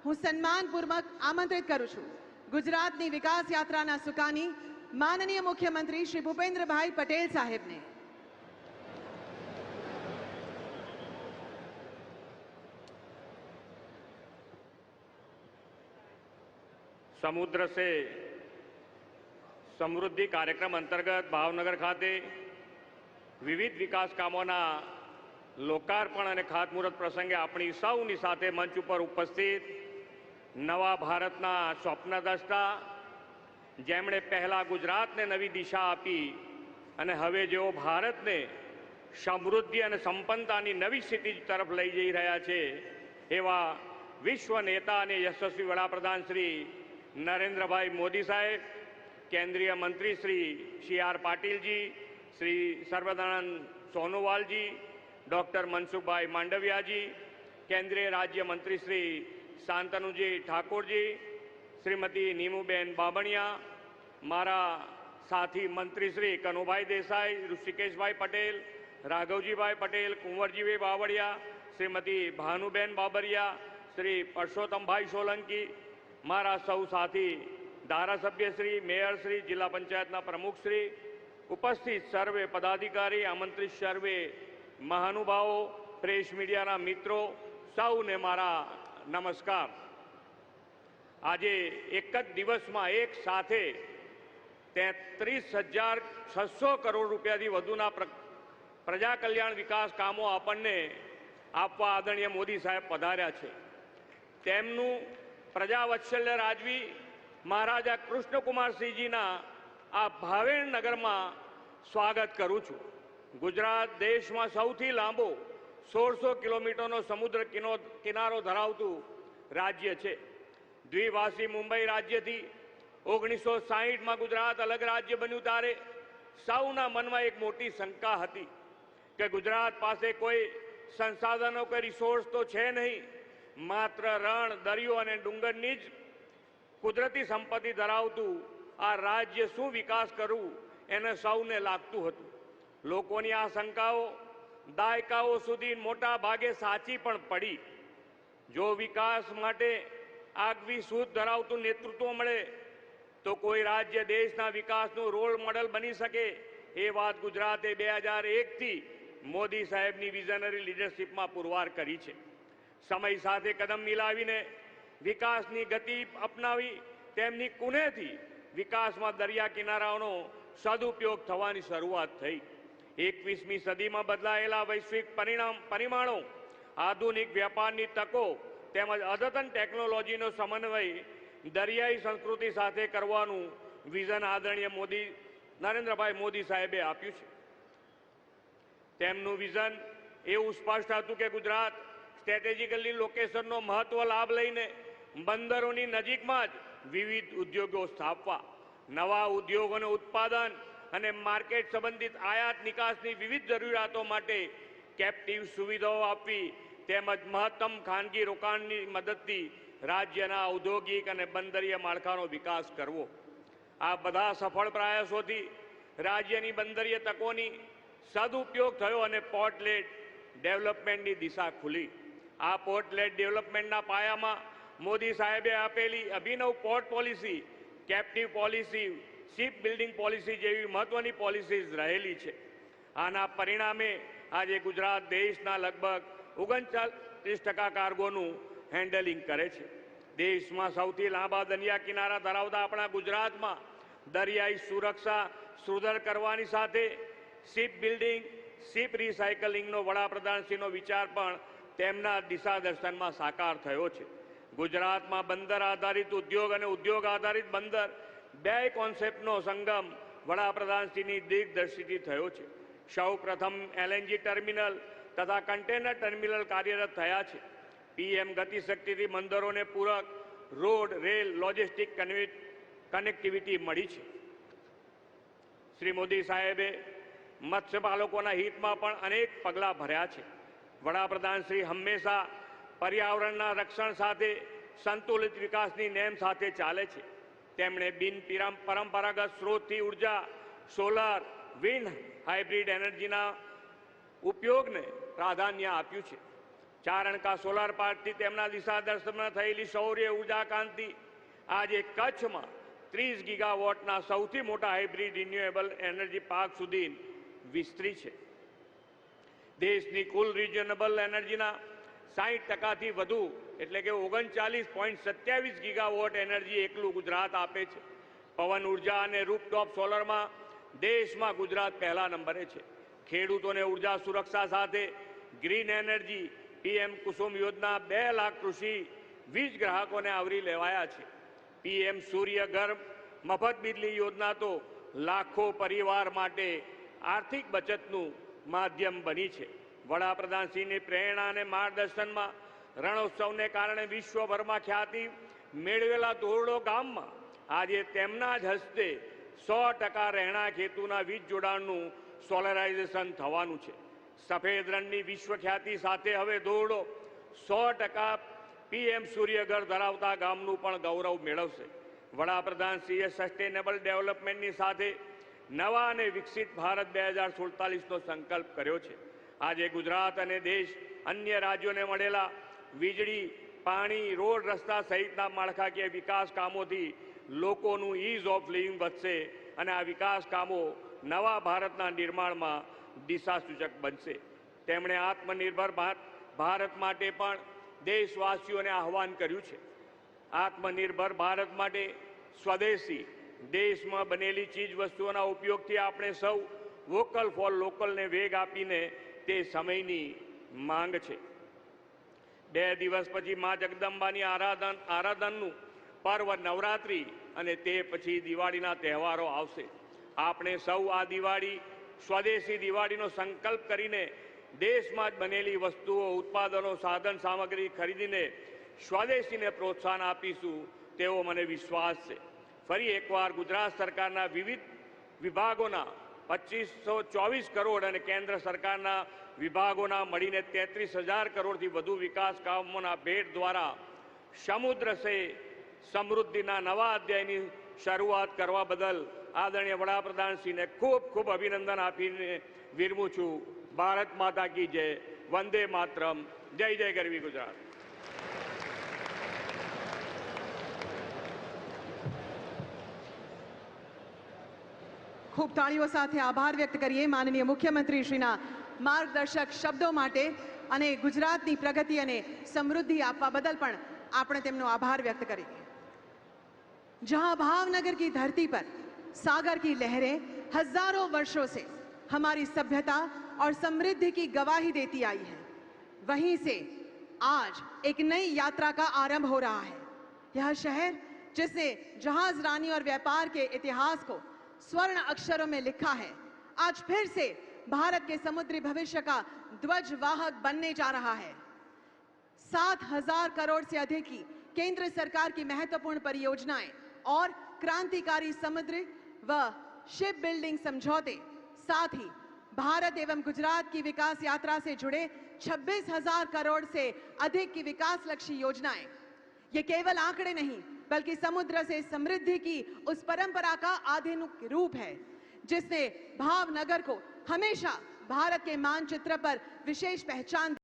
હું સન્માનપૂર્વક આમંત્રિત કરું છું ગુજરાતની વિકાસ યાત્રાના સુકાની માનનીય મુખ્યમંત્રી શ્રી ભૂપેન્દ્રભાઈ પટેલ સાહેબને। समुद्र से समृद्धि कार्यक्रम अंतर्गत भावनगर खाते विविध विकास कामोना लोकार्पण और खातमुहूर्त प्रसंगे अपनी सौनी साथे मंच पर उपस्थित नवा भारतना स्वप्नद्रष्टा जेमणे पहला गुजरात ने नवी दिशा आपी अने हवे जेओ भारत ने समृद्धि और संपन्नतानी नवी स्थिति तरफ लई जई रह्या छे एवा विश्व नेता और यशस्वी वडाप्रधान श्री नरेंद्र भाई मोदी साहेब, केंद्रीय मंत्री श्री CR पाटिल जी, श्री सर्बानंद सोनोवाल जी, डॉक्टर मनसुख भाई मांडविया जी, केंद्रीय राज्य मंत्री श्री शांतनु जी ठाकुर जी, श्रीमती नीमूबेन बाबणिया, मारा साथी मंत्री श्री कनुभाई देसाई, ऋषिकेश भाई पटेल, राघवजी भाई पटेल, कुंवरजी भाई बावड़िया, श्रीमती भानुबेन बाबरिया, श्री परसोत्तम भाई सोलंकी, मारा सौ साथी धारासभ्य श्री, मेयर श्री, जिला पंचायत प्रमुख श्री, उपस्थित सर्वे पदाधिकारी, आमंत्रित सर्वे महानुभावों, प्रेस मीडिया मित्रों, सौने मारा नमस्कार। आज एक ज दिवस में एक साथे 33,600 करोड़ रुपया वधुना प्रजा कल्याण विकास कामों आपने आपवा आदरणीय मोदी साहेब पधार्या छे। तेमनुं प्रजा वत्सल्य राजवी महाराजा कृष्णकुमार सिंहजीना आ भावेण नगर में स्वागत करूँ छूँ। गुजरात देश में सौथी लांबो 1600 किलोमीटर समुद्र किनारो धरावतुं राज्य है। द्विभाषी मुंबई राज्य थी 1960 में गुजरात अलग राज्य बन्यु त्यारे सौना मन में एक मोटी शंका हती कि गुजरात पासे कोई संसाधनों के रिसोर्स तो है नहीं, मात्र रण दरियो और डूंगरनी ज कुदरती संपत्ति धरावतुं आ राज्य शू विकास करूं एने सौने लागतुं हतुं। लोकोनी आ शंकाओ दायकाओ सुधी मोटा भागे साची पण पड़ी। जो विकास माटे आगवी सूझ धरावतुं नेतृत्व मळे तो कोई राज्य देशना विकासनुं रोल मॉडल बनी सके ए वात गुजराते 2001 थी मोदी साहेबनी विजनरी लीडरशीप में पुरवार करी छे। समय साथे कदम मिलावीने विकासनी गति अपनावी तेमनी कुनेथी विकास में दरिया किनाराओनो सदुपयोग थवानी शरूआत थई। 21મી सदी में बदलायेला वैश्विक परिमाणों, आधुनिक व्यापारनी तको तेमज अद्यतन टेक्नोलॉजीनो समन्वय दरियाई संस्कृति साथे करवानुं विजन आदरणीय मोदी नरेंद्रभाई मोदी साहेबे आप्युं छे। तेमनुं विजन एवुं स्पष्ट हतुं के गुजरात स्ट्रेटेजिकली लोकेशननो महत्व लाभ लईने बंदरोनी नजीकमां ज विविध उद्योगों स्थापवा, नवा उद्योगोने उत्पादन अने मार्केट संबंधित आयात निकासनी विविध जरूरियातों माटे केप्टिव सुविधाओं आपवी तेमज महत्तम खानगी रोकाणनी मददथी राज्यना औद्योगिक अने बंदरीय माळखानो विकास करवो। आ बधा सफल प्रयासोथी राज्यनी बंदरीय तकोनी सदुपयोग थयो अने पोर्टलेट डेवलपमेंटनी दिशा खुली। आ पोर्टलेट डेवलपमेंटना पायामां मोदी साहेबे आपेली अभिनव port policy, captive policy, ship building policy जेवी महत्वनी पॉलिसीज रहेली छे। आना परिणामे आज गुजरात देशना लगभग 39% कार्गोनुं हेन्डलिंग करे छे। देश में सौथी लांबा दरिया किनारा धरावता अपना गुजरात में दरियाई सुरक्षा सुदृढ़ करवानी साथे शिप बिल्डिंग, शिप रिसाइकलिंगनो वडाप्रधानश्रीनो विचार पण तेमना दिशादर्शन में साकार थयो छे। गुजरात में बंदर आधारित उद्योग और उद्योग आधारित बंदर बे कॉन्सेप्टनो संगम वडाप्रधानश्रीनी दिग्दर्शिती थयो छे। सौ प्रथम LNG टर्मिनल तथा कंटेनर टर्मिनल कार्यरत थया छे। PM गतिशक्ति थी बंदरों ने पूरक रोड रेल लॉजिस्टिक कनेक्टिविटी मળી છે। श्री मोदी साहेबे मत्स्यपालकोना हित में पण अनेक पगला भर्या छे। वडाप्रधान श्री हमेशा पर्यावरणना रक्षण साथे संतुलित विकासनी नेम साथे चाले छे। तेमणे बिन परंपरागत स्रोतथी ऊर्जा सोलर विंड हाइब्रिड एनर्जीना उपयोगने प्राधान्य आप्युं छे। ચારણકા સોલાર પાર્કથી તેમના દિશા દર્શનમાં થયેલી સૌર ઉર્જા ક્રાંતિ આજે કચ્છમાં 30 ગીગાવોટના સૌથી મોટા હાઇબ્રિડ રિન્યુએબલ એનર્જી પાર્ક સુધી વિસ્તરી છે. દેશની કુલ રિન્યુએબલ એનર્જીના 60%થી વધુ એટલે કે 39.27 ગીગાવોટ એનર્જી એકલું ગુજરાત આપે છે. પવન ઉર્જા અને રૂફટોપ સોલરમાં દેશમાં ગુજરાત પહેલા નંબરે છે. ખેડૂતોને ઉર્જા સુરક્ષા સાથે ગ્રીન એનર્જી પીએમ કુસુમ યોજના 2 લાખ કૃષિ વીજ ગ્રાહકોને આવરી લેવાયા છે. પીએમ સૂર્ય ઘર મફત બિજલી યોજના તો લાખો પરિવાર માટે આર્થિક બચતનું માધ્યમ બની છે. વડાપ્રધાનશ્રીની પ્રેરણા અને માર્ગદર્શનમાં રણોત્સવને કારણે વિશ્વભરમાં ખ્યાતિ મેળવેલા ધોરડો ગામમાં આજે તેમના જ હસ્તે 100% રહેણાંક હેતુના વીજ જોડાણનું સોલરાઇઝેશન થવાનું છે. સફેદ રણની વિશ્વ ખ્યાતિ સાથે હવે ધોરડો 100% પીએમ સૂર્યઘર ધરાવતા ગામનું પણ ગૌરવ મેળવશે. વડાપ્રધાનશ્રીએ સસ્ટેનેબલ ડેવલપમેન્ટની સાથે નવા અને વિકસિત ભારત 2047નો સંકલ્પ કર્યો છે. આજે ગુજરાત અને દેશ અન્ય રાજ્યોને મળેલા વીજળી, પાણી, રોડ, રસ્તા સહિતના માળખાકીય વિકાસ કામોથી લોકોનું ઇઝ ઓફ લિવિંગ વધશે અને આ વિકાસ કામો નવા ભારતના નિર્માણમાં દિશાસૂચક બનશે. તેમણે આત્મનિર્ભર ભારત માટે પણ દેશવાસીઓને આહવાન કર્યું છે. આત્મનિર્ભર ભારત માટે સ્વદેશી દેશમાં બનેલી ચીજ વસ્તુઓના ઉપયોગથી આપણે સૌ વોકલ ફોર લોકલને વેગ આપીને તે સમયની માંગ છે. 2 દિવસ પછી મા જગદંબાની આરાધનનું પર્વ નવરાત્રિ અને તે પછી દિવાળીના તહેવારો આવશે. આપણે સૌ આ દિવાળી સ્વદેશી દિવાળીનો સંકલ્પ કરીને દેશમાં જ બનેલી વસ્તુઓ, ઉત્પાદનો, સાધન સામગ્રી ખરીદીને સ્વદેશીને પ્રોત્સાહન આપીશું તેવો મને વિશ્વાસ છે. ફરી એકવાર ગુજરાત સરકારના વિવિધ વિભાગોના 2524 કરોડ અને કેન્દ્ર સરકારના વિભાગોના મળીને 33,000 કરોડથી વધુ વિકાસ કામોના ભેટ દ્વારા સમુદ્ર સે સમૃદ્ધિના નવા અધ્યાયની શરૂઆત કરવા બદલ આદરણીય વડાપ્રધાનશ્રીને ખૂબ ખૂબ અભિનંદન આપીને વિરમું છું. ભારત માતા કી જય. વંદે માતરમ. જય જય ગરવી ગુજરાત. ખૂબ તાળીઓ સાથે આભાર વ્યક્ત કરીએ માનનીય મુખ્યમંત્રી શ્રીના માર્ગદર્શક શબ્દો માટે અને ગુજરાતની પ્રગતિ અને સમૃદ્ધિ આપવા બદલ પણ આપણે તેમનો આભાર व्यक्त કરીએ. जहां भावनगर की धरती पर सागर की लहरें हजारों वर्षों से हमारी सभ्यता और समृद्धि की गवाही देती आई है, वहीं से आज एक नई यात्रा का आरंभ हो रहा है. यह शहर जिसने जहाज रानी और व्यापार के इतिहास को स्वर्ण अक्षरों में लिखा है, आज फिर से भारत के समुद्री भविष्य का ध्वजवाहक बनने जा रहा है. 7,000 करोड़ से अधिक की केंद्र सरकार की महत्वपूर्ण परियोजनाएं और क्रांतिकारी समुद्री व शिप बिल्डिंग समझौते, साथ ही भारत एवं गुजरात की विकास यात्रा से जुड़े 26,000 करोड़ से अधिक की विकास लक्ष्य योजनाएं, ये केवल आंकड़े नहीं बल्कि समुद्र से समृद्धि की उस परंपरा का आधुनिक रूप है जिसने भावनगर को हमेशा भारत के मानचित्र पर विशेष पहचान